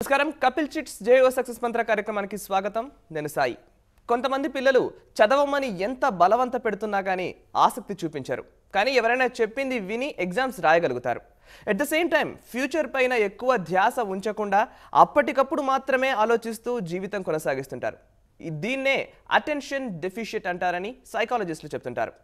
నమస్కారం Kapil chits JO success మంత్ర కార్యక్రమానికి స్వాగతం. నేను సాయి. కొంతమంది పిల్లలు చదవమని ఎంత బలవంత పెడుతున్నా కానీ ఆసక్తి చూపించారు. కానీ ఎవరైనా చెప్పింది విని ఎగ్జామ్స్ రాయగలుగుతారు. At the same time future పైన ఎక్కువ ధ్యాస ఉంచకుండా అప్పటికప్పుడు మాత్రమే ఆలోచిస్తూ జీవితం కొనసాగిస్తుంటారు. దీన్నే అటెన్షన్ డెఫిషియట్ అంటారని సైకాలజిస్టులు చెప్తుంటారు.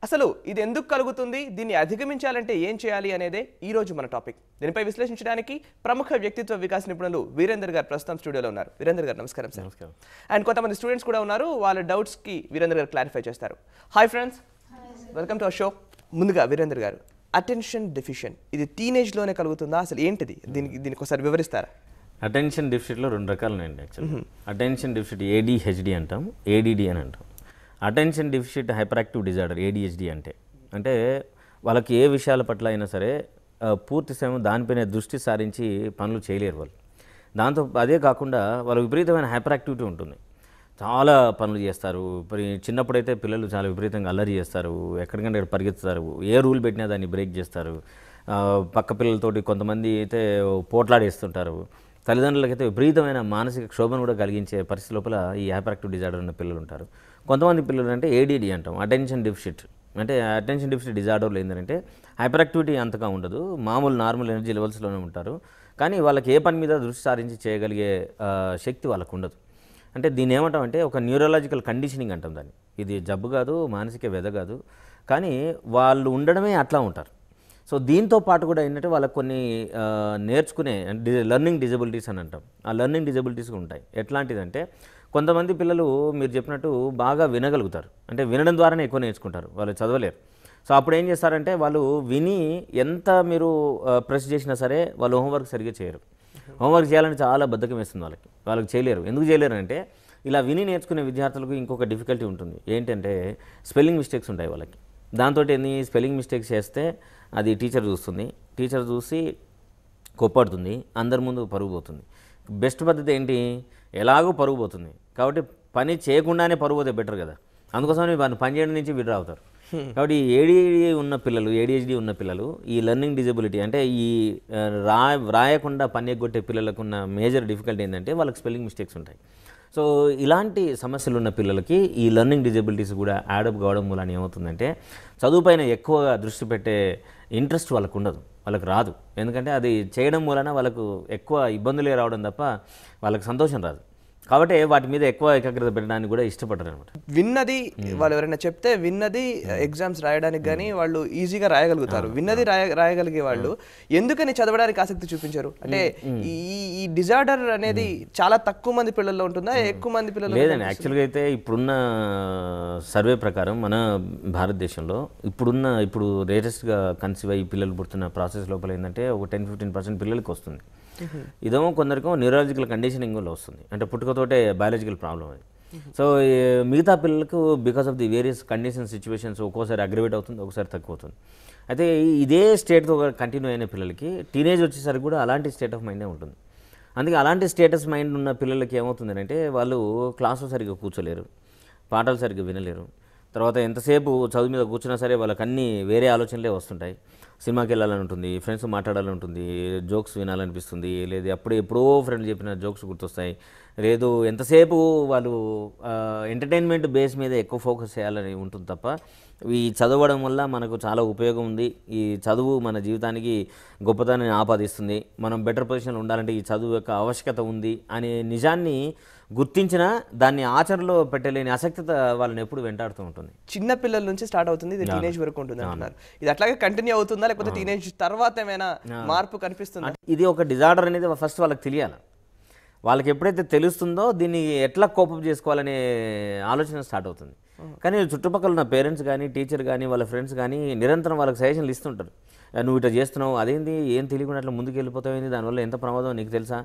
అసలు ఇది ఎందుకు కలుగుతుంది, దీన్ని అధిగమించాలంటే ఏం చేయాలి అనేదే ఈరోజు మన టాపిక్. దీనిపై విశ్లేషించడానికి ప్రముఖ వ్యక్తిత్వ వికాస నిపుణులు వీరేందర్ గారు ప్రస్తుతం స్టూడియోలో ఉన్నారు. వీరేందర్ గారు నమస్కారం సార్. నమస్కారం. అండ్ కొంతమంది స్టూడెంట్స్ కూడా ఉన్నారు, వాళ్ళ డౌట్స్కి వీరేందర్ గారు క్లారిఫై చేస్తారు. Hi friends, welcome to our show. ముందుగా వీరేందర్ గారు, అటెన్షన్ డెఫిషియెంట్ ఇది టీనేజ్లోనే కలుగుతుందా, అసలు ఏంటిది, దీనికి ఒకసారి వివరిస్తారా? అటెన్షన్ డెఫిసిట్లో రెండు రకాలు ఉన్నాయండి. యాక్చువల్లీ అటెన్షన్ డెఫిసిట్ ఏడిహెచ్డి అంటాం, ఏడిడి అని అంటాం. Attention deficit hyper active disorder ADHD అంటే వాళ్ళకి ఏ విషయాల పట్ల అయినా సరే పూర్తి సమయం దానిపైన దృష్టి సారించి పనులు చేయలేరు వాళ్ళు. దాంతో అదే కాకుండా వాళ్ళ విపరీతమైన హైపర్ యాక్టివిటీ ఉంటుంది. చాలా పనులు చేస్తారు. చిన్నప్పుడైతే పిల్లలు చాలా విపరీతంగా అల్లరి చేస్తారు, ఎక్కడికంటే పరిగెత్తుతారు, ఏ రూల్ పెట్టినా దాన్ని బ్రేక్ చేస్తారు. పక్క పిల్లలతోటి కొంతమంది అయితే పోట్లాడేస్తుంటారు. తల్లిదండ్రులకైతే విపరీతమైన మానసిక క్షోభను కూడా కలిగించే పరిస్థితి లోపల ఈ హైపర్ యాక్టివ్ డిజార్డర్ ఉన్న పిల్లలు ఉంటారు. కొంతమంది పిల్లలు అంటే ఏడిడి అంటాం, అటెన్షన్ డెఫిసిట్. అంటే అటెన్షన్ డెఫిసిట్ డిజార్డర్లు ఏంటంటే హైపర్ యాక్టివిటీ అంతగా ఉండదు, మామూలు నార్మల్ ఎనర్జీ లెవెల్స్లోనే ఉంటారు. కానీ వాళ్ళకి ఏ పని మీద దృష్టి సారించి చేయగలిగే శక్తి వాళ్ళకు ఉండదు. అంటే దీన్ని ఏమంటామంటే ఒక న్యూరలాజికల్ కండిషనింగ్ అంటాం దాన్ని. ఇది జబ్బు కాదు, మానసిక వ్యధ కాదు, కానీ వాళ్ళు ఉండడమే అట్లా ఉంటారు. సో దీంతో పాటు కూడా ఏంటంటే వాళ్ళకి కొన్ని నేర్చుకునే లెర్నింగ్ డిజబిలిటీస్ అని అంటాం. ఆ లెర్నింగ్ డిజబిలిటీస్ ఉంటాయి. ఎట్లాంటిదంటే కొంతమంది పిల్లలు మీరు చెప్పినట్టు బాగా వినగలుగుతారు, అంటే వినడం ద్వారానే ఎక్కువ నేర్చుకుంటారు, వాళ్ళు చదవలేరు. సో అప్పుడు ఏం చేస్తారంటే వాళ్ళు విని ఎంత మీరు ప్రెస్ చేసినా సరే వాళ్ళు హోంవర్క్ సరిగ్గా చేయరు. హోంవర్క్ చేయాలని చాలా బద్ధకం వేస్తుంది వాళ్ళకి చేయలేరు. ఎందుకు చేయలేరు అంటే ఇలా విని నేర్చుకునే విద్యార్థులకు ఇంకొక డిఫికల్టీ ఉంటుంది. ఏంటంటే స్పెల్లింగ్ మిస్టేక్స్ ఉంటాయి వాళ్ళకి. దాంతో ఏంది, స్పెల్లింగ్ మిస్టేక్స్ చేస్తే అది టీచర్ చూస్తుంది, టీచర్ చూసి కొప్పడుతుంది, అందరి ముందు పరుగు పోతుంది. బెస్ట్ పద్ధతి ఏంటి, ఎలాగో పరుగు పోతుంది కాబట్టి పని చేయకుండానే పరుగు పోతే బెటర్ కదా. అందుకోసమని వాళ్ళు పని చేయడం నుంచి విడ్రా అవుతారు. కాబట్టి ఏడిహెచ్డి ఉన్న పిల్లలు ఈ లెర్నింగ్ డిజబిలిటీ అంటే ఈ రాయకుండా పని ఎగ్గొట్టే పిల్లలకు ఉన్న మేజర్ డిఫికల్టీ ఏంటంటే వాళ్ళకి స్పెల్లింగ్ మిస్టేక్స్ ఉంటాయి. సో ఇలాంటి సమస్యలు ఉన్న పిల్లలకి ఈ లెర్నింగ్ డిజబిలిటీస్ కూడా యాడప్ కావడం మూలన ఏమవుతుందంటే చదువుపైన ఎక్కువగా దృష్టి పెట్టే ఇంట్రెస్ట్ వాళ్ళకు ఉండదు, వాళ్ళకి రాదు. ఎందుకంటే అది చేయడం మూలన వాళ్ళకు ఎక్కువ ఇబ్బందులే రావడం తప్ప వాళ్ళకి సంతోషం రాదు. కాబట్టి వాటి మీద ఎక్కువ ఏకాగ్రత పెట్టడానికి కూడా ఇష్టపడరు అనమాట. విన్నది వాళ్ళు ఎవరైనా చెప్తే విన్నది ఎగ్జామ్స్ రాయడానికి కానీ వాళ్ళు ఈజీగా రాయగలుగుతారు. విన్నది రాయగలిగే వాళ్ళు ఎందుకని చదవడానికి ఆసక్తి చూపించారు? అంటే ఈ డిజార్డర్ అనేది చాలా తక్కువ మంది పిల్లల్లో ఉంటుందా, ఎక్కువ మంది పిల్లలు? లేదండి, యాక్చువల్గా అయితే ఇప్పుడున్న సర్వే ప్రకారం మన భారతదేశంలో ఇప్పుడు లేటెస్ట్గా కన్సీవ్ అయ్యి పిల్లలు పుడుతున్న ప్రాసెస్ లోపల ఏంటంటే ఒక 10-15% పిల్లలకి వస్తుంది. ఇదేమో కొందరికో న్యూరలాజికల్ కండిషనింగ్ వల్ల వస్తుంది, అంటే పుట్టుకతోటే బయాలజికల్ ప్రాబ్లం అది. సో మిగతా పిల్లలకు because of the various condition situations ఒక్కోసారి అగ్రివేట్ అవుతుంది, ఒకసారి తక్కువ అవుతుంది. అయితే ఇదే స్టేట్తో కంటిన్యూ అయిన పిల్లలకి టీనేజ్ వచ్చేసరికి కూడా అలాంటి స్టేట్ ఆఫ్ మైండే ఉంటుంది. అందుకే అలాంటి స్టేటస్ మైండ్ ఉన్న పిల్లలకి ఏమవుతుందంటే వాళ్ళు క్లాసులో సరిగ్గా కూర్చోలేరు, పాఠాలు సరిగ్గా వినలేరు. తర్వాత ఎంతసేపు చదువు మీద కూర్చున్నా సరే వాళ్ళకి అన్నీ వేరే ఆలోచనలే వస్తుంటాయి. సినిమాకి వెళ్ళాలని ఉంటుంది, ఫ్రెండ్స్ మాట్లాడాలని ఉంటుంది, జోక్స్ వినాలనిపిస్తుంది, లేదు ఎప్పుడో ఫ్రెండ్స్ చెప్పిన జోక్స్ గుర్తొస్తాయి, లేదు ఎంతసేపు వాళ్ళు ఎంటర్టైన్మెంట్ బేస్ మీద ఎక్కువ ఫోకస్ చేయాలని ఉంటుంది తప్ప ఈ చదవడం వల్ల మనకు చాలా ఉపయోగం ఉంది, ఈ చదువు మన జీవితానికి గొప్పతనాన్ని ఆపాదిస్తుంది, మనం బెటర్ పొజిషన్లో ఉండాలంటే ఈ చదువు యొక్క ఆవశ్యకత ఉంది అనే నిజాన్ని గుర్తించినా దాన్ని ఆచరణలో పెట్టలేని ఆసక్తి వాళ్ళని ఎప్పుడు వెంటాడుతూ ఉంటుంది. చిన్న పిల్లల నుంచి స్టార్ట్ అవుతుంది, ఇది టీనేజ్ వరకు ఉంటుంది అంటున్నారు. ఇది అట్లాగే కంటిన్యూ అవుతుందా, లేకపోతే టీనేజ్ తర్వాత ఏమైనా మార్పు కనిపిస్తుందా? ఇది ఒక డిజార్డర్ అనేది ఫస్ట్ వాళ్ళకి తెలియాలి. వాళ్ళకి ఎప్పుడైతే తెలుస్తుందో దీన్ని ఎట్లా కోపప్ చేసుకోవాలనే ఆలోచన స్టార్ట్ అవుతుంది. కానీ చుట్టుపక్కల ఉన్న పేరెంట్స్ కానీ టీచర్ కానీ వాళ్ళ ఫ్రెండ్స్ కానీ నిరంతరం వాళ్ళకి సజెషన్లు ఇస్తుంటారు. నువ్వు ఇట్లా చేస్తున్నావు, అదేంది ఏం తెలియకుండా అట్లా ముందుకు వెళ్ళిపోతావు, దానివల్ల ఎంత ప్రమాదం నీకు తెలుసా?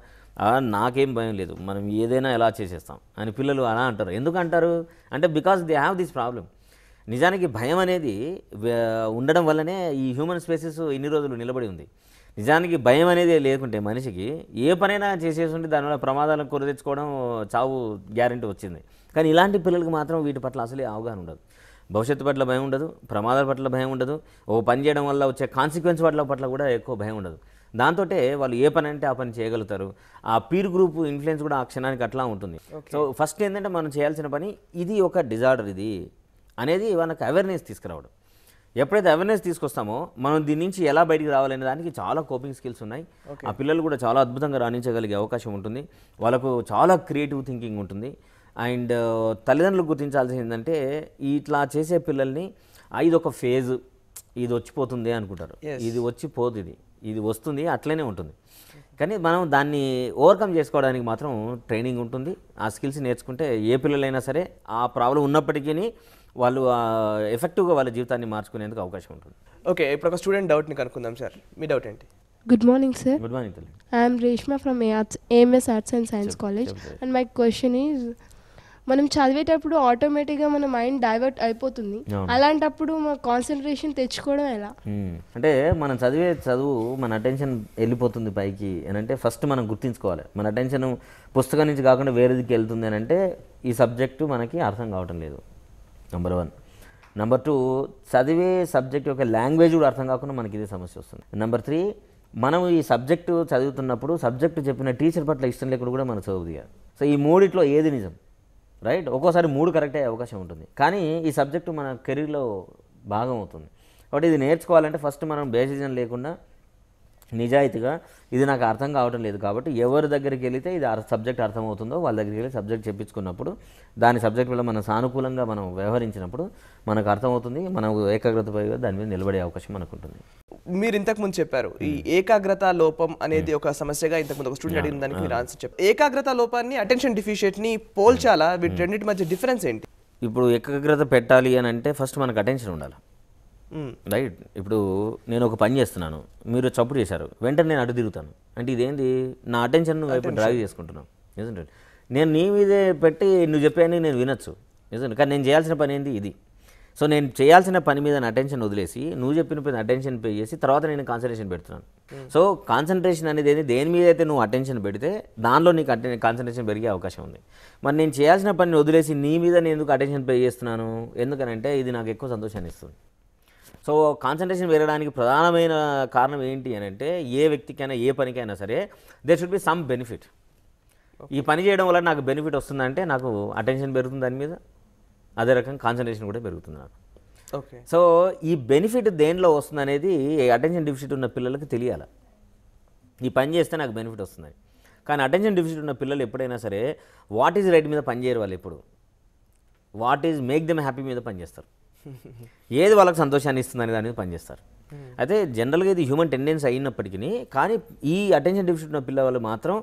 నాకేం భయం లేదు, మనం ఏదైనా ఎలా చేసేస్తాం అని పిల్లలు అలా అంటారు. ఎందుకు అంటారు అంటే because they have this problem. నిజానికి భయం అనేది ఉండడం వల్లనే ఈ హ్యూమన్ స్పేసెస్ ఇన్ని రోజులు నిలబడి ఉంది. నిజానికి భయం అనేది లేకుంటే మనిషికి ఏ పనైనా చేసేసి ఉంటే దానివల్ల ప్రమాదాలను కొని తెచ్చుకోవడం, చావు గ్యారెంటీ వచ్చింది. కానీ ఇలాంటి పిల్లలకు మాత్రం వీటి పట్ల అసలే అవగాహన ఉండదు. భవిష్యత్తు పట్ల భయం ఉండదు, ప్రమాదాల పట్ల భయం ఉండదు, ఓ పని చేయడం వల్ల వచ్చే కాన్సిక్వెన్స్ పట్ల కూడా ఎక్కువ భయం ఉండదు. దాంతో వాళ్ళు ఏ పని అంటే ఆ పని చేయగలుగుతారు. ఆ పీర్ గ్రూప్ ఇన్ఫ్లుయెన్స్ కూడా ఆ క్షణానికి అట్లా ఉంటుంది. సో ఫస్ట్ ఏంటంటే మనం చేయాల్సిన పని ఇది ఒక డిజార్డర్ ఇది అనేది మనకు అవేర్నెస్ తీసుకురావడం. ఎప్పుడైతే అవేర్నెస్ తీసుకొస్తామో మనం దీని నుంచి ఎలా బయటికి రావాలనే దానికి చాలా కోపింగ్ స్కిల్స్ ఉన్నాయి. ఆ పిల్లలు కూడా చాలా అద్భుతంగా రాణించగలిగే అవకాశం ఉంటుంది. వాళ్ళకు చాలా క్రియేటివ్ థింకింగ్ ఉంటుంది. అండ్ తల్లిదండ్రులు గుర్తించాల్సింది ఏంటంటే ఇట్లా చేసే పిల్లల్ని ఇది ఒక ఫేజ్, ఇది వచ్చిపోతుంది అనుకుంటారు. ఇది వచ్చిపోతుంది, ఇది వస్తుంది, అట్లనే ఉంటుంది. కానీ మనం దాన్ని ఓవర్కమ్ చేసుకోవడానికి మాత్రం ట్రైనింగ్ ఉంటుంది. ఆ స్కిల్స్ నేర్చుకుంటే ఏ పిల్లలైనా సరే ఆ ప్రాబ్లం ఉన్నప్పటికీ వాళ్ళు ఎఫెక్టివ్గా వాళ్ళ జీవితాన్ని మార్చుకునేందుకు అవకాశం ఉంటుంది. ఓకే, ఇప్పుడు ఒక స్టూడెంట్ డౌట్ని కనుక్కుందాం సార్. మీ డౌట్ ఏంటి? Good morning, sir. Good morning తల్లి. I am Reshma from AMS Arts and Science College. And my question is, మనం చదివేటప్పుడు ఆటోమేటిక్గా మన మైండ్ డైవర్ట్ అయిపోతుంది. అలాంటప్పుడు మన కాన్సన్ట్రేషన్ తెచ్చుకోవడం ఎలా? అంటే మనం చదివే చదువు మన అటెన్షన్ వెళ్ళిపోతుంది పైకి అని అంటే ఫస్ట్ మనం గుర్తించుకోవాలి. మన అటెన్షన్ పుస్తకం నుంచి కాకుండా వేరేదికి వెళ్తుంది అని అంటే ఈ సబ్జెక్టు మనకి అర్థం కావటం లేదు, నెంబర్ 1. నెంబర్ 2, చదివే సబ్జెక్ట్ యొక్క లాంగ్వేజ్ కూడా అర్థం కాకుండా మనకి ఇదే సమస్య వస్తుంది. నెంబర్ 3, మనం ఈ సబ్జెక్టు చదువుతున్నప్పుడు సబ్జెక్టు చెప్పిన టీచర్ పట్ల ఇష్టం లేకుండా కూడా మనం చదువు దిగాలి. సో ఈ మూడిట్లో ఏది నిజం, రైట్? ఒక్కోసారి 3 కరెక్ట్ అయ్యే అవకాశం ఉంటుంది. కానీ ఈ సబ్జెక్టు మన కెరీర్లో భాగం అవుతుంది. కాబట్టి ఇది నేర్చుకోవాలంటే ఫస్ట్ మనం బేసిజన్ లేకుండా నిజాయితీగా ఇది నాకు అర్థం కావటం లేదు కాబట్టి ఎవరి దగ్గరికి వెళితే ఇది సబ్జెక్ట్ అర్థమవుతుందో వాళ్ళ దగ్గరికి వెళ్ళి సబ్జెక్ట్ చెప్పించుకున్నప్పుడు దాని సబ్జెక్ట్ వల్ల మనం సానుకూలంగా మనం వ్యవహరించినప్పుడు మనకు అర్థమవుతుంది. మనం ఏకాగ్రతపై దాని మీద నిలబడే అవకాశం మనకు ఉంటుంది. మీరు ఇంతకుముందు చెప్పారు ఈ ఏకాగ్రత లోపం అనేది ఒక సమస్యగా. ఇంతకుముందు ఒక స్టూడెంట్ అడిగిన దానికి మీరు ఆన్సర్ చెప్పారు. ఏకాగ్రత లోపాన్ని అటెన్షన్ డెఫిషియట్ని పోల్చాలా? వీటి రెండింటి మధ్య డిఫరెన్స్ ఏంటి? ఇప్పుడు ఏకాగ్రత పెట్టాలి అని అంటే ఫస్ట్ మనకు అటెన్షన్ ఉండాలి, రైట్? ఇప్పుడు నేను ఒక పని చేస్తున్నాను, మీరు చప్పుడు చేశారు, వెంటనే నేను అటు తిరుగుతాను అంటే ఇదేంటి? నా అటెన్షన్ వైపు డ్రైవ్ చేసుకుంటున్నాను, నిజంటే నేను నీ మీదే పెట్టి నువ్వు చెప్పాయని నేను వినొచ్చు, నిజంగా. కానీ నేను చేయాల్సిన పని ఏంటి? ఇది. సో నేను చేయాల్సిన పని మీద నా అటెన్షన్ వదిలేసి నువ్వు చెప్పిన పని అటెన్షన్ పే చేసి తర్వాత నేను కాన్సన్ట్రేషన్ పెడుతున్నాను. సో కాన్సన్ట్రేషన్ అనేది ఏంటి? దేని మీద అయితే నువ్వు అటెన్షన్ పెడితే దానిలో నీకు కాన్సన్ట్రేషన్ పెరిగే అవకాశం ఉంది. మరి నేను చేయాల్సిన పనిని వదిలేసి నీ మీద నేను ఎందుకు అటెన్షన్ పే చేస్తున్నాను? ఎందుకనంటే ఇది నాకు ఎక్కువ సంతోషాన్ని ఇస్తుంది. సో కాన్సన్ట్రేషన్ పెరగడానికి ప్రధానమైన కారణం ఏంటి అని అంటే ఏ వ్యక్తికైనా ఏ పనికైనా సరే there should be some benefit. ఈ పని చేయడం వల్ల నాకు బెనిఫిట్ వస్తుందంటే నాకు అటెన్షన్ పెరుగుతుంది దాని మీద, అదే రకంగా కాన్సన్ట్రేషన్ కూడా పెరుగుతుంది నాకు. ఓకే, సో ఈ బెనిఫిట్ దేనిలో వస్తుంది అనేది అటెన్షన్ డెఫిసిట్ ఉన్న పిల్లలకి తెలియాలి. ఈ పని చేస్తే నాకు బెనిఫిట్ వస్తుంది. కానీ అటెన్షన్ డెఫిసిట్ ఉన్న పిల్లలు ఎప్పుడైనా సరే వాట్ ఈజ్ రైట్ మీద పనిచేయరు. వాళ్ళు ఎప్పుడు what is make them happy మీద పనిచేస్తారు. ఏది వాళ్ళకి సంతోషాన్ని ఇస్తుందని దాని మీద పనిచేస్తారు. అయితే జనరల్గా ఇది హ్యూమన్ టెండెన్సీ అయినప్పటికీ కానీ ఈ అటెన్షన్ డెఫిసిట్ ఉన్న పిల్లలు మాత్రం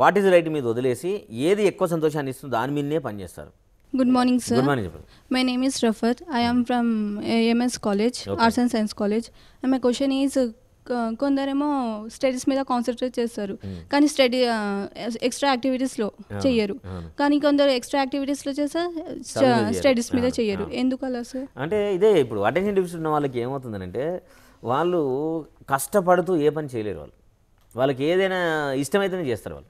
వాట్ ఈజ్ రైట్ మీద వదిలేసి ఏది ఎక్కువ సంతోషాన్ని ఇస్తుందో దాని మీదనే పనిచేస్తారు. Good morning, sir. Good morning, చెప్పండి. My name is Rafat. I am from AMS College, Arts and Science College. And my question is, కొందరేమో స్టడీస్ మీద కాన్సన్ట్రేట్ చేస్తారు కానీ ఎక్స్ట్రా యాక్టివిటీస్లో చెయ్యరు. కానీ కొందరు ఎక్స్ట్రా యాక్టివిటీస్లో చేస్తే స్టడీస్ మీద చెయ్యరు. ఎందుకు అలా సార్? అంటే ఇదే ఇప్పుడు అటెన్షన్ డెఫిసిట్ ఉన్న వాళ్ళకి ఏమవుతుందంటే వాళ్ళు కష్టపడుతూ ఏ పని చేయలేరు. వాళ్ళకి ఏదైనా ఇష్టమైతేనే చేస్తారు వాళ్ళు.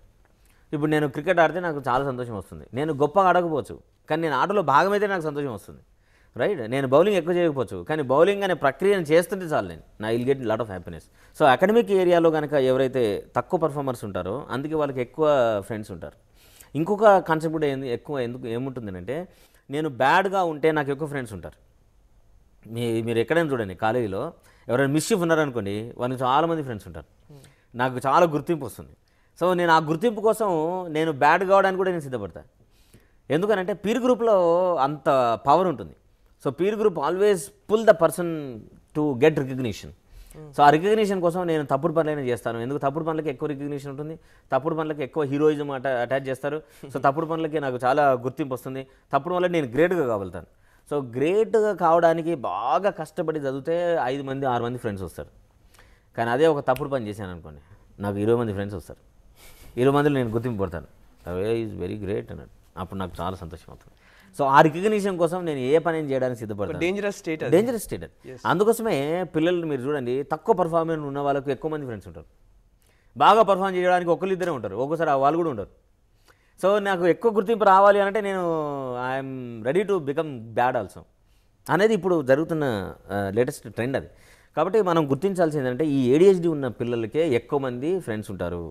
ఇప్పుడు నేను క్రికెట్ ఆడితే నాకు చాలా సంతోషం వస్తుంది. నేను గొప్పగా ఆడకపోవచ్చు కానీ నేను ఆటలో భాగమైతే నాకు సంతోషం వస్తుంది, రైట్? నేను బౌలింగ్ ఎక్కువ చేయకపోవచ్చు కానీ బౌలింగ్ అనే ప్రక్రియను చేస్తుంటే చాలు నేను నా will get lot of happiness. So academic ఏరియాలో కనుక ఎవరైతే తక్కువ పర్ఫార్మర్స్ ఉంటారో అందుకే వాళ్ళకి ఎక్కువ ఫ్రెండ్స్ ఉంటారు. ఇంకొక కాన్సెప్ట్ కూడా ఎందుకు ఏముంటుందంటే నేను బ్యాడ్గా ఉంటే నాకు ఎక్కువ ఫ్రెండ్స్ ఉంటారు. మీరు ఎక్కడైనా చూడండి కాలేజీలో ఎవరైనా మిస్షిఫ్ ఉన్నారనుకోండి వాళ్ళకి చాలామంది ఫ్రెండ్స్ ఉంటారు. నాకు చాలా గుర్తింపు వస్తుంది. సో నేను ఆ గుర్తింపు కోసం నేను బ్యాడ్ కావడానికి కూడా నేను సిద్ధపడతాను. ఎందుకనంటే పీర్ గ్రూప్లో అంత పవర్ ఉంటుంది. So peer group always pull the person to get recognition. So ఆ రికగ్నిషన్ కోసం నేను తప్పుడు పనులైనా చేస్తాను. ఎందుకు? తప్పుడు పనులకి ఎక్కువ రికగ్నిషన్ ఉంటుంది, తప్పుడు పనులకి ఎక్కువ హీరోయిజం అటాచ్ చేస్తారు. సో తప్పుడు పనులకి నాకు చాలా గుర్తింపు వస్తుంది. తప్పుడు వల్ల నేను గ్రేట్గా కాగలుగుతాను. సో గ్రేట్గా కావడానికి బాగా కష్టపడి చదివితే 5 మంది 6 మంది ఫ్రెండ్స్ వస్తారు. కానీ అదే ఒక తప్పుడు పని చేశాను అనుకోండి నాకు 20 మంది ఫ్రెండ్స్ వస్తారు. 20 మందిలో నేను గుర్తింపు పడతాను, అవే ఈజ్ వెరీ గ్రేట్ అన్నట్టు. అప్పుడు నాకు చాలా సంతోషం అవుతుంది. సో ఆ రికగ్నిషన్ కోసం నేను ఏ పని చేయడానికి సిద్ధపడతాను. డేంజరస్ స్టేట్ అది. అందుకోసమే పిల్లలు మీరు చూడండి తక్కువ పర్ఫార్మెన్స్ ఉన్న వాళ్ళకు ఎక్కువ మంది ఫ్రెండ్స్ ఉంటారు. బాగా పర్ఫార్మ్ చేయడానికి ఒకరిద్దరే ఉంటారు, ఒక్కోసారి వాళ్ళు కూడా ఉంటారు. సో నాకు ఎక్కువ గుర్తింపు రావాలి అంటే నేను I'm ready to become bad also అనేది ఇప్పుడు జరుగుతున్న లేటెస్ట్ ట్రెండ్ అది. కాబట్టి మనం గుర్తించాల్సింది ఏంటంటే ఈ ADHD ఉన్న పిల్లలకే ఎక్కువ మంది ఫ్రెండ్స్ ఉంటారు.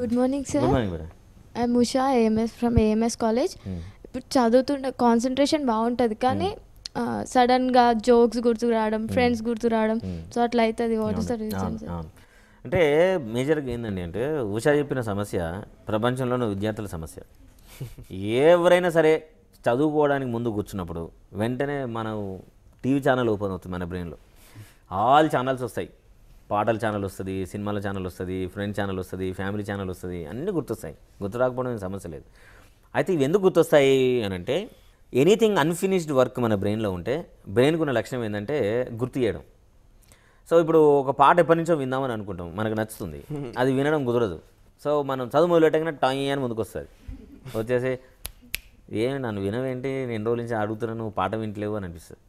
Good morning sir. Good morning madam. I'm Usha, AMS from AMS college. ఇప్పుడు చదువుతుండే కాన్సన్ట్రేషన్ బాగుంటుంది కానీ సడన్గా జోక్స్ గుర్తు రావడం, ఫ్రెండ్స్ గుర్తు రావడం, సో అట్లా అవుతుంది. What is the reason sir? అంటే మేజర్గా ఏంటండి అంటే ఉషా చెప్పిన సమస్య ప్రపంచంలోని విద్యార్థుల సమస్య. ఎవరైనా సరే చదువుకోవడానికి ముందు కూర్చున్నప్పుడు వెంటనే మనం టీవీ ఛానల్ ఓపెన్ అవుతుంది మన బ్రెయిన్లో. ఆల్ ఛానల్స్ వస్తాయి. పాటల ఛానల్ వస్తుంది, సినిమాల ఛానల్ వస్తుంది, ఫ్రెండ్ ఛానల్ వస్తుంది, ఫ్యామిలీ ఛానల్ వస్తుంది, అన్నీ గుర్తొస్తాయి. గుర్తు రాకపోవడం సమస్య లేదు. అయితే ఇవి ఎందుకు గుర్తొస్తాయి అని అంటే ఎనీథింగ్ అన్ఫినిష్డ్ వర్క్ మన బ్రెయిన్లో ఉంటే బ్రెయిన్కి ఉన్న లక్షణం ఏంటంటే గుర్తు చేయడం. సో ఇప్పుడు ఒక పాట ఎప్పటి నుంచో విందామని అనుకుంటాం, మనకు నచ్చుతుంది, అది వినడం కుదరదు. సో మనం చదువు మొదలెట్టగానే టాయ్ అని ముందుకు వస్తుంది, వచ్చేసి నన్ను వినవేంటి, నేను రోజుల నుంచి అడుగుతున్నాను, నువ్వు పాట వింటలేవు అని అనిపిస్తుంది.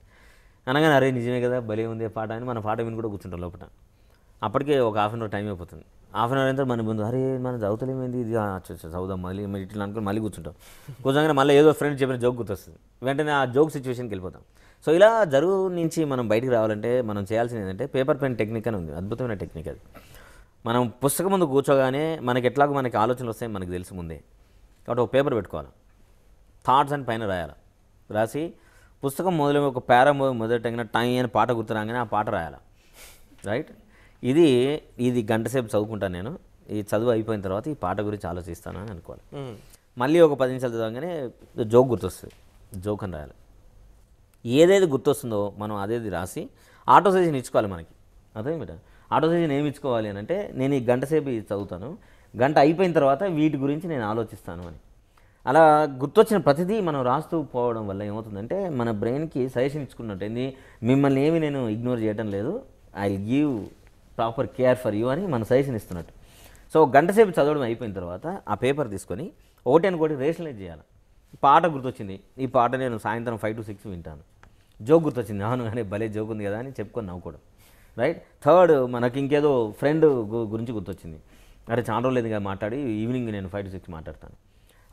అనగానే అరే నిజమే కదా, భలే ఉంది పాట అని మన పాట విని కూడా కూర్చుంటాం లోపల. అప్పటికే ఒక హాఫ్ అన్ అవర్ టైం అయిపోతుంది. హాఫ్ అన్ అవర్ అయిన మన ముందు అరే మనం చదువుతలేమేంది, ఇది చదువుదాం మళ్ళీ ఇట్లా అనుకుని మళ్ళీ కూర్చుంటాం. కూర్చోగానే మళ్ళీ ఏదో ఫ్రెండ్ చెప్పిన జోక్ గుర్తొస్తుంది, వెంటనే ఆ జోక్ సిచ్యువేషన్కి వెళ్ళిపోతాం. సో ఇలా జరుగు నుంచి మనం బయటికి రావాలంటే మనం చేయాల్సింది ఏంటంటే పేపర్ పెన్ టెక్నిక్ అని ఉంది, అద్భుతమైన టెక్నిక్ అది. మనం పుస్తకం ముందు కూర్చోగానే మనకి ఎట్లాగో మనకి ఆలోచనలు వస్తాయి మనకు తెలుసు ముందే. కాబట్టి ఒక పేపర్ పెట్టుకోవాలి, థాట్స్ అని పైన రాయాలి. రాసి పుస్తకం మొదలు ఒక పారా మొదలెట్టగానే టైం అని పాట గుర్తురాగానే ఆ పాట రాయాలి. రైట్, ఇది గంట సేపు చదువుకుంటాను నేను. ఈ చదువు అయిపోయిన తర్వాత ఈ పాట గురించి ఆలోచిస్తాను అని అనుకోవాలి. మళ్ళీ ఒక 10 నిమిషాలు చదవగానే జోక్ గుర్తొస్తుంది, జోక్ అని రాయాలి. ఏదైతే గుర్తొస్తుందో మనం అదేది రాసి ఆటో సజెషన్ ఇచ్చుకోవాలి మనకి. అదే మేట ఆటో సజెషన్ ఏమి ఇచ్చుకోవాలి అని అంటే నేను ఈ గంట సేపు ఇది చదువుతాను, గంట అయిపోయిన తర్వాత వీటి గురించి నేను ఆలోచిస్తాను అని. అలా గుర్తొచ్చిన ప్రతిదీ మనం రాస్తూ పోవడం వల్ల ఏమవుతుందంటే మన బ్రెయిన్కి సజెషన్ ఇచ్చుకున్నట్టు ఏంది, మిమ్మల్ని ఏమి నేను ఇగ్నోర్ చేయడం లేదు, I give proper care for you అని మన సజెషన్ ఇస్తున్నట్టు. సో గంట సేపు చదవడం అయిపోయిన తర్వాత ఆ పేపర్ తీసుకొని ఒకటి అనుకోటి రేషనలైజ్ చేయాలి. పాట గుర్తొచ్చింది, ఈ పాట నేను సాయంత్రం 5 to 6 వింటాను. జోక్ గుర్తొచ్చింది, అవును కానీ భలే జోక్ ఉంది కదా అని చెప్పుకొని నవ్వుకోవడం. రైట్. థర్డ్, మనకి ఇంకేదో ఫ్రెండ్ గురించి గుర్తొచ్చింది, అరే చాలా రోజులు లేదుగా మాట్లాడి ఈవినింగ్ నేను 5 to 6 మాట్లాడతాను.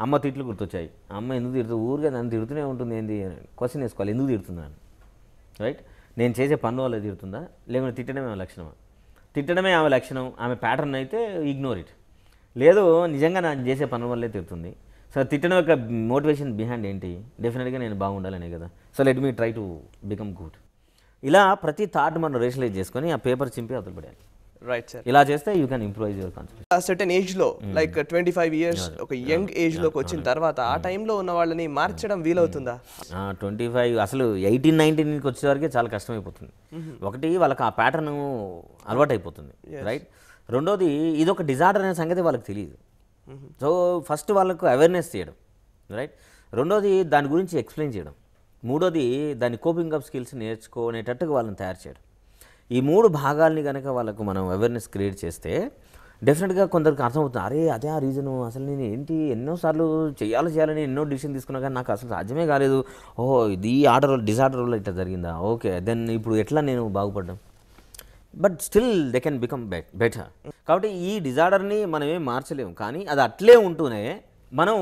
అమ్మ తిట్లు గుర్తొచ్చాయి, అమ్మ ఎందుకు తిడుతుంది, ఊరిగా నన్ను తిడుతూనే ఉంటుంది, ఏంది క్వశ్చన్ వేసుకోవాలి, ఎందుకు తిడుతుందని. రైట్, నేను చేసే పనుల వల్ల తిడుతుందా, లేకుంటే తిట్టడమే ఆమె లక్షణమా? తిట్టడమే ఆమె లక్షణం, ఆమె ప్యాటర్న్ అయితే ఇగ్నోర్ ఇట్. లేదు నిజంగా నేను చేసే పనుల వల్లే తిడుతుంది, సో తిట్టడం యొక్క మోటివేషన్ బిహైండ్ ఏంటి, డెఫినెట్గా నేను బాగుండాలనే కదా, so let me try to become good. ఇలా ప్రతి థాట్ మనం రేషనలైజ్ చేసుకొని ఆ పేపర్ చింపి అవతల పడేయాలి. Right sir. ఇలా చేస్తే you can improvise your concept. ఆ సర్టెన్ ఏజ్లో లైక్ 25 years ఒక యంగ్ ఏజ్లోకి వచ్చిన తర్వాత ఆ టైంలో ఉన్న వాళ్ళని మార్చడం వీలవుతుందా? 25 అసలు 18-19కి వచ్చేవరకే చాలా కష్టమైపోతుంది. ఒకటి వాళ్ళకి ఆ ప్యాటర్న్ అలవాటు అయిపోతుంది. రైట్. రెండోది ఇది ఒక డిజార్డర్ అనే సంగతి వాళ్ళకి తెలియదు. సో ఫస్ట్ వాళ్ళకు అవేర్నెస్ చేయడం. రైట్. రెండోది దాని గురించి ఎక్స్ప్లెయిన్ చేయడం. మూడోది దాని కోపింగ్ అప్ స్కిల్స్ నేర్చుకునేటట్టుగా వాళ్ళని తయారు చేయడం. ఈ 3 భాగాల్ని కనుక వాళ్ళకు మనం అవేర్నెస్ క్రియేట్ చేస్తే డెఫినెట్గా కొందరికి అర్థమవుతుంది, అరే అదే ఆ రీజను, అసలు నేను ఏంటి ఎన్నోసార్లు చేయాలని ఎన్నో డిసిషన్ తీసుకున్నా కానీ నాకు అసలు సాధ్యమే కాలేదు, ఓహో ఇది డిజార్డర్ వల్ల ఇట్లా జరిగిందా, ఓకే దెన్ ఇప్పుడు ఎట్లా నేను బాగుపడ్డాం. But still they can become better. కాబట్టి ఈ డిజార్డర్ని మనం ఏం మార్చలేము, కానీ అది అట్లే ఉంటూనే మనం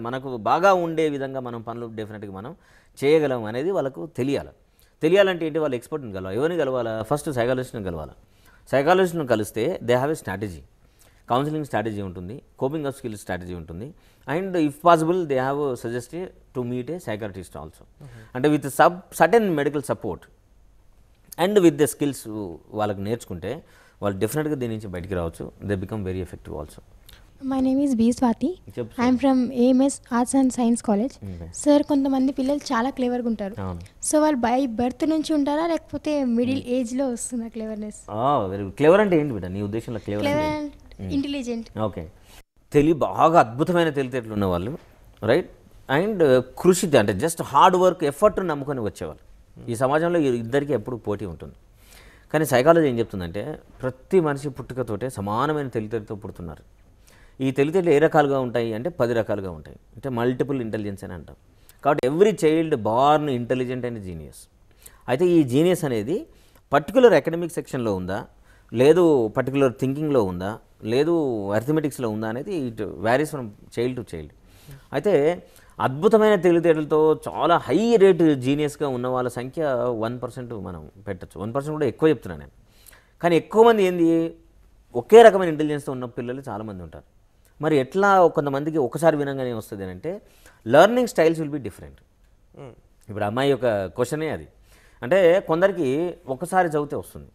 మనకు బాగా ఉండే విధంగా మనం పనులు డెఫినెట్గా మనం చేయగలం అనేది వాళ్ళకు తెలియాలంటే ఏంటి, వాళ్ళు ఎక్స్పర్ట్ని కలవాలి. ఎవరిని కలవాలా? ఫస్ట్ సైకాలజిస్ట్ని కలవాలి. సైకాలజిస్ట్ని కలిస్తే they have a strategy, counselling strategy ఉంటుంది, కోపింగ్ అప్ స్కిల్ స్ట్రాటజీ ఉంటుంది, and if possible they have suggested to meet a psychiatrist also. అంటే with certain medical support and with the skills వాళ్ళకి నేర్చుకుంటే వాళ్ళు డెఫినెట్గా దీని నుంచి బయటికి రావచ్చు. They become very effective also. My name is B Swathi. I'm from AMS arts and science college. Sir కొంతమంది పిల్లలు చాలా క్లేవర్గా ఉంటారు, సో వాళ్ళు బై బర్త్ నుంచి ఉంటారా లేకపోతే మిడిల్ ఏజ్లో వస్తుందా క్లేవర్నెస్? Very good. క్లేవర్ అంటే ఏంటి బిడ్డ నీ ఉద్దేశంలో? Clever intelligent. ఓకే, బాగా అద్భుతమైన తెలివితేటలు ఉన్నవాళ్ళు. రైట్. అండ్ కృషి అంటే జస్ట్ హార్డ్ వర్క్ ఎఫర్ట్ నమ్ముకొని వచ్చేవాళ్ళు. ఈ సమాజంలో ఇద్దరికి ఎప్పుడు పోటీ ఉంటుంది. కానీ సైకాలజీ ఏం చెప్తుందంటే ప్రతి మనిషి పుట్టుకతోటే సమానమైన తెలివితేటతో పుడుతున్నారు. ఈ తెలివితేటలు ఏ రకాలుగా ఉంటాయి అంటే 10 రకాలుగా ఉంటాయి. అంటే మల్టిపుల్ ఇంటెలిజెన్స్ అని అంటాం. కాబట్టి every child born intelligent and genius. అయితే ఈ జీనియస్ అనేది పర్టికులర్ అకాడమిక్ సెక్షన్లో ఉందా, లేదు పర్టికులర్ థింకింగ్లో ఉందా, లేదు అర్థమెటిక్స్లో ఉందా అనేది it varies from child to child. అయితే అద్భుతమైన తెలివితేటలతో చాలా హై రేట్ జీనియస్గా ఉన్న వాళ్ళ సంఖ్య 1% మనం పెట్టచ్చు. 1% కూడా ఎక్కువ చెప్తున్నాను నేను. కానీ ఎక్కువ మంది ఏంది ఒకే రకమైన ఇంటెలిజెన్స్తో ఉన్న పిల్లలు చాలామంది ఉంటారు. మరి ఎట్లా కొంతమందికి ఒకసారి వినంగానే వస్తుంది అని అంటే learning styles will be different. ఇప్పుడు అమ్మాయి యొక్క క్వశ్చనే అది. అంటే కొందరికి ఒకసారి చదివితే వస్తుంది,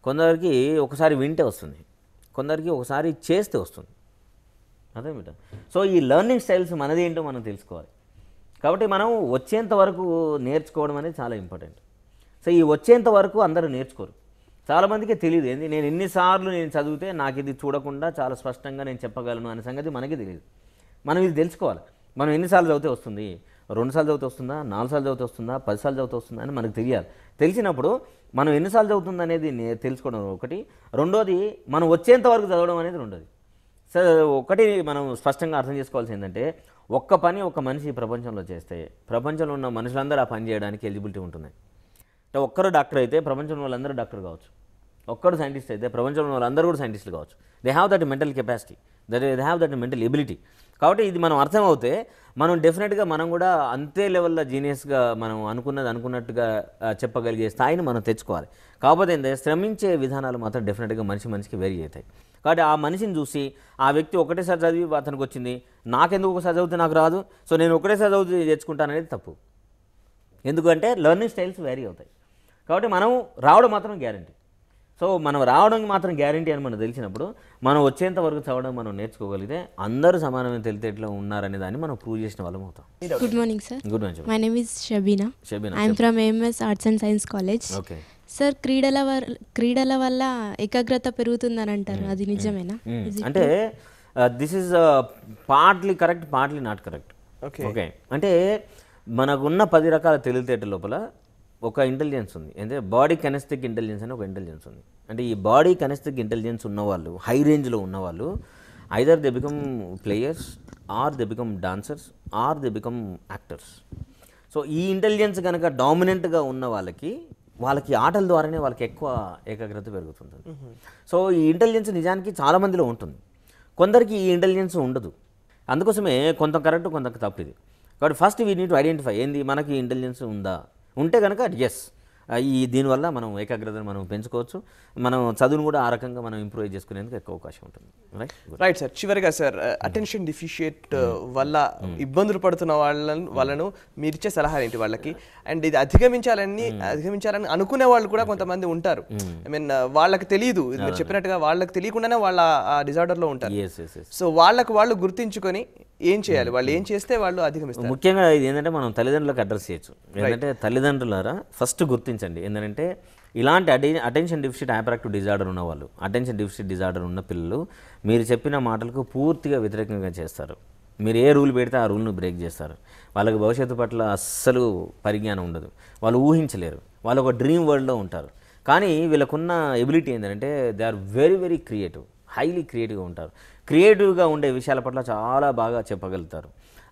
కొందరికి ఒకసారి వింటే వస్తుంది, కొందరికి ఒకసారి చేస్తే వస్తుంది. అదేమిట. సో ఈ లెర్నింగ్ స్టైల్స్ మనది ఏంటో మనం తెలుసుకోవాలి. కాబట్టి మనం వచ్చేంత వరకు నేర్చుకోవడం అనేది చాలా ఇంపార్టెంట్. సో ఈ వచ్చేంత వరకు అందరూ నేర్చుకోరు. చాలామందికి తెలియదు ఏంది నేను ఎన్నిసార్లు నేను చదివితే నాకు ఇది చూడకుండా చాలా స్పష్టంగా నేను చెప్పగలను అనే సంగతి మనకి తెలియదు. మనం ఇది తెలుసుకోవాలి. మనం ఎన్నిసార్లు చదివితే వస్తుంది, 2 సార్లు చదివితే వస్తుందా, 4 సార్లు చదివితే వస్తుందా, 10 సార్లు చదివితే వస్తుందా అని మనకు తెలియాలి. తెలిసినప్పుడు మనం ఎన్నిసార్లు చదువుతుంది అనేది తెలుసుకోవడం ఒకటి, రెండోది మనం వచ్చేంత వరకు చదవడం అనేది రెండోది. సో ఒకటి మనం స్పష్టంగా అర్థం చేసుకోవాల్సింది ఏంటంటే ఒక్క పని ఒక మనిషి ప్రపంచంలో చేస్తే ప్రపంచంలో ఉన్న మనుషులందరూ ఆ పని చేయడానికి ఎలిజిబిలిటీ ఉంటుంది. అంటే ఒక్కరు డాక్టర్ అయితే ప్రపంచంలో వాళ్ళందరూ డాక్టర్ కావచ్చు, ఒక్కడు సైంటిస్ట్ అయితే ప్రపంచంలో వాళ్ళందరూ కూడా సైంటిస్టులు కావచ్చు. They have that mental capacity, they have that mental ability. కాబట్టి ఇది మనం అర్థమవుతే మనం డెఫినెట్గా మనం కూడా అంతే లెవెల్లో జీనియస్గా మనం అనుకున్నట్టుగా చెప్పగలిగే స్థాయిని మనం తెచ్చుకోవాలి. కాకపోతే ఏంటంటే శ్రమించే విధానాలు మాత్రం డెఫినెట్గా మనిషికి వేరీ అవుతాయి. కాబట్టి ఆ మనిషిని చూసి ఆ వ్యక్తి ఒకటేసారి చదివి అతనికి వచ్చింది, నాకెందుకు ఒకసారి చదివితే నాకు రాదు, సో నేను ఒకటేసారి చదివి తెచ్చుకుంటాననేది తప్పు. ఎందుకంటే లెర్నింగ్ స్టైల్స్ వేరీ అవుతాయి. కాబట్టి మనం రావడం మాత్రం గ్యారంటీ. సో మనం రావడం మాత్రం గ్యారంటీ అని మనకు తెలిసినప్పుడు మనం వచ్చేంత వరకు చదవడం మనం నేర్చుకోగలిగితే అందరూ సమానమైన తెలివితేటలో ఉన్నారనే దాన్ని మనం ప్రూవ్ చేసిన వాళ్ళం అవుతాం. Good morning, sir. Good morning. My name is Shabina. I am from AMS Arts and Science College. Okay sir క్రీడల వల్ల ఏకాగ్రత పెరుగుతుందని అంటారు, అది నిజమేనా? అంటే this is partly correct, partly not correct. Okay అంటే మనకున్న 10 రకాల తెలివితేటల లోపల ఒక ఇంటెలిజెన్స్ ఉంది. అంటే బాడీ కెనెస్థెటిక్ ఇంటెలిజెన్స్ అని ఒక ఇంటెలిజెన్స్ ఉంది. అంటే ఈ బాడీ కెనెస్థెటిక్ ఇంటెలిజెన్స్ ఉన్నవాళ్ళు, హై రేంజ్లో ఉన్నవాళ్ళు either they become players or they become dancers or they become actors. So ఈ ఇంటెలిజెన్స్ కనుక డామినెంట్గా ఉన్న వాళ్ళకి ఆటల ద్వారానే వాళ్ళకి ఎక్కువ ఏకాగ్రత పెరుగుతుంది. సో ఈ ఇంటెలిజెన్స్ నిజానికి చాలామందిలో ఉంటుంది, కొందరికి ఈ ఇంటెలిజెన్స్ ఉండదు. అందుకోసమే కొంత కరెక్ట్ కొంత తప్పు ఇది. కాబట్టి first we need to identify ఏంది మనకి ఇంటెలిజెన్స్ ఉందా, ఉంటే కనుక ఎస్ దీనివల్ల మనం ఏకాగ్రతను మనం పెంచుకోవచ్చు, మనం చదువును కూడా ఆ రకంగా మనం ఇంప్రూవ్ చేసుకునేందుకు ఎక్కువ అవకాశం ఉంటుంది. Right sir. చివరిగా సార్ అటెన్షన్ డిఫిషియేట్ వల్ల ఇబ్బందులు పడుతున్న వాళ్ళను మీరిచ్చే సలహా ఏంటి వాళ్ళకి? అండ్ ఇది అధిగమించాలని అనుకునే వాళ్ళు కూడా కొంతమంది ఉంటారు. ఐ మీన్ వాళ్ళకి తెలియదు, మీరు చెప్పినట్టుగా వాళ్ళకి తెలియకుండానే వాళ్ళ ఆ డిజార్డర్లో ఉంటారు. సో వాళ్ళు గుర్తించుకొని ఏం చేయాలి, వాళ్ళు ఏం చేస్తే వాళ్ళు అధిగమిస్తారు? ముఖ్యంగా ఇది ఏంటంటే మనం తల్లిదండ్రులకు అడ్రస్ చేయొచ్చు. ఏంటంటే తల్లిదండ్రులారా ఫస్ట్ గుర్తించండి ఏంటంటే ఇలాంటి attention deficit hyper active disorder ఉన్నవాళ్ళు, అటెన్షన్ డెఫిసిట్ డిజార్డర్ ఉన్న పిల్లలు మీరు చెప్పిన మాటలకు పూర్తిగా వ్యతిరేకంగా చేస్తారు. మీరు ఏ రూల్ పెడితే ఆ రూల్ను బ్రేక్ చేస్తారు. వాళ్ళకి భవిష్యత్తు పట్ల అస్సలు పరిజ్ఞానం ఉండదు, వాళ్ళు ఊహించలేరు, వాళ్ళు ఒక డ్రీమ్ వరల్డ్లో ఉంటారు. కానీ వీళ్ళకున్న ఎబిలిటీ ఏంటంటే they are very very creative, highly క్రియేటివ్గా ఉంటారు. క్రియేటివ్గా ఉండే విషయాల పట్ల చాలా బాగా చెప్పగలుగుతారు.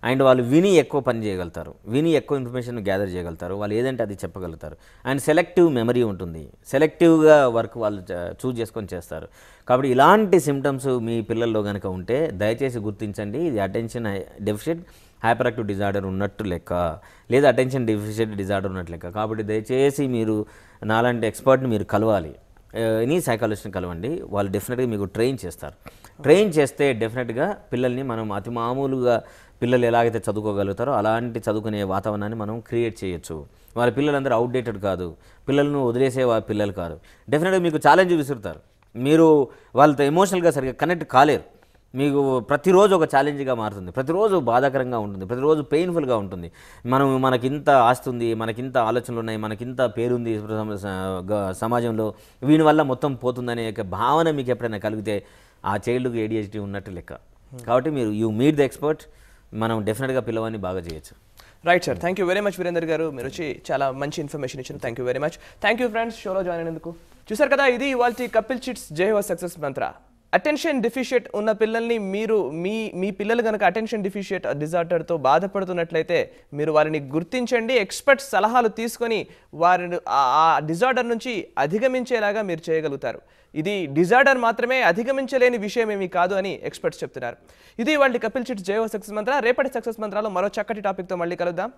అండ్ వాళ్ళు విని ఎక్కువ పని చేయగలుగుతారు, విని ఎక్కువ ఇన్ఫర్మేషన్ గ్యాదర్ చేయగలుగుతారు, వాళ్ళు ఏదంటే అది చెప్పగలుగుతారు. అండ్ సెలెక్టివ్ మెమరీ ఉంటుంది, సెలెక్టివ్గా వర్క్ వాళ్ళు చూజ్ చేసుకొని చేస్తారు. కాబట్టి ఇలాంటి సిమ్టమ్స్ మీ పిల్లల్లో కనుక ఉంటే దయచేసి గుర్తించండి, ఇది attention deficit hyper active disorder ఉన్నట్టు లెక్క, లేదా అటెన్షన్ డెఫిసిట్ డిజార్డర్ ఉన్నట్టు లెక్క. కాబట్టి దయచేసి మీరు నాలాంటి ఎక్స్పర్ట్ని మీరు కలవాలి, ఎనీ సైకాలజిస్ట్ని కలవండి, వాళ్ళు డెఫినెట్గా మీకు ట్రైన్ చేస్తారు. ట్రైన్ చేస్తే డెఫినెట్గా పిల్లల్ని మనం అతి మామూలుగా పిల్లలు ఎలాగైతే చదువుకోగలుగుతారో అలాంటి చదువుకునే వాతావరణాన్ని మనం క్రియేట్ చేయొచ్చు. వాళ్ళ పిల్లలందరూ అవుట్డేటెడ్ కాదు, పిల్లలను వదిలేసే పిల్లలు కాదు. డెఫినెట్గా మీకు ఛాలెంజ్ విసురుతారు, మీరు వాళ్ళతో ఎమోషనల్గా సరిగ్గా కనెక్ట్ కాలేరు. మీకు ప్రతిరోజు ఒక ఛాలెంజ్గా మారుతుంది, ప్రతిరోజు బాధాకరంగా ఉంటుంది, ప్రతిరోజు పెయిన్ఫుల్గా ఉంటుంది. మనకింత ఆస్తి ఉంది, మనకింత ఆలోచనలు ఉన్నాయి, మనకింత పేరుంది సమాజంలో, వీని వల్ల మొత్తం పోతుందనే భావన మీకు ఎప్పుడైనా కలిగితే ఆ చైల్డ్కి ADHD ఉన్నట్టు లెక్క. కాబట్టి మీరు యూ మీట్ ద ఎక్స్పర్ట్, మనం డెఫినెట్గా పిల్లవాడిని బాగా చేయొచ్చు. Right sir, thank you very much Virender గారు, మీరు వచ్చి చాలా మంచి ఇన్ఫర్మేషన్ ఇచ్చారు. Thank you very much. Thank you friends, షోలో జాయిన్ అయినందుకు. చూసారు కదా, ఇది ఇవాల్టి కపిల్ చిట్స్ జై హో సక్సెస్ మంత్ర. అటెన్షన్ డిఫిషియట్ ఉన్న పిల్లల్ని మీరు మీ పిల్లలు కనుక అటెన్షన్ డిఫిషియట్ డిజార్డర్తో బాధపడుతున్నట్లయితే మీరు వారిని గుర్తించండి, ఎక్స్పర్ట్ సలహాలు తీసుకొని వారిని ఆ డిజార్డర్ నుంచి అధిగమించేలాగా మీరు చేయగలుగుతారు. ఇది డిజార్డర్ మాత్రమే, అధిగమించలేని విషయం ఏమీ కాదు అని ఎక్స్పర్ట్స్ చెప్తున్నారు. ఇది వాళ్ళ కపిల్ చిట్స్ జై హో సక్సెస్ మంత్ర. రేపటి సక్సెస్ మంత్రాలో మరో చక్కటి టాపిక్తో మళ్ళీ కలుద్దాం.